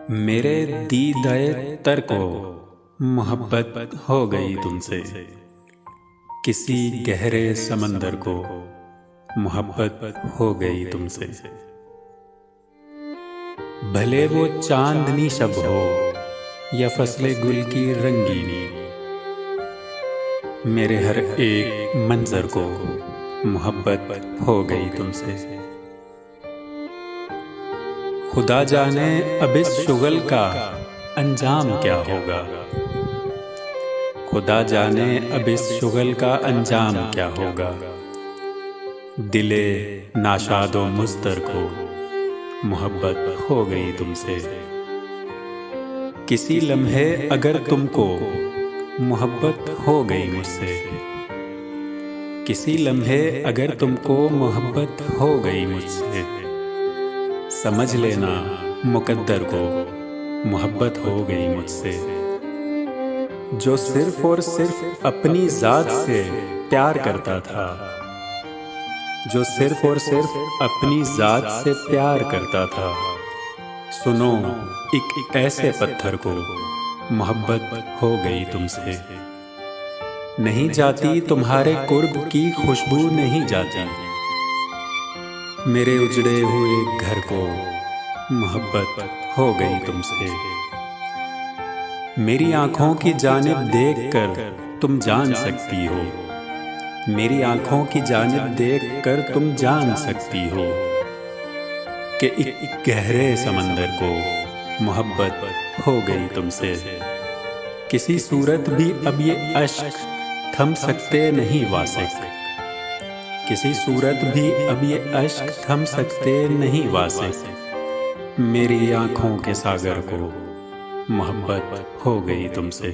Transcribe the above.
मेरे दीदाए तर को मोहब्बत हो गई तुमसे। किसी गहरे समंदर को मोहब्बत हो गई तुमसे। भले वो चांदनी शब हो या फसले गुल की रंगीनी, मेरे हर एक मंजर को मोहब्बत हो गई तुमसे। खुदा जाने अब इस शुगल का अंजाम क्या होगा। खुदा जाने अब इस शुगल का अंजाम क्या होगा। दिले नाशादो मुस्तर को मोहब्बत हो गई तुमसे। किसी लम्हे अगर तुमको मोहब्बत हो गई मुझसे। किसी लम्हे अगर तुमको मोहब्बत हो गई मुझसे, समझ लेना मुकद्दर को मोहब्बत हो गई मुझसे। जो सिर्फ और सिर्फ अपनी जात से प्यार करता था, जो सिर्फ और सिर्फ अपनी जात से प्यार करता था, सुनो एक ऐसे पत्थर को मोहब्बत हो गई तुमसे। नहीं जाती तुम्हारे कुर्ब की खुशबू नहीं जाती, मेरे उजड़े हुए घर को मोहब्बत हो गई तुमसे। मेरी आंखों की जानिब देखकर तुम जान सकती हो, मेरी आंखों की जानिब देखकर तुम जान सकती हो कि एक गहरे समंदर को मोहब्बत हो गई तुमसे। किसी सूरत भी अब ये अश्क थम सकते नहीं वासिक, किसी सूरत भी अब ये अश्क थम सकते नहीं वासिक। मेरी आंखों के सागर को मोहब्बत हो गई तुमसे।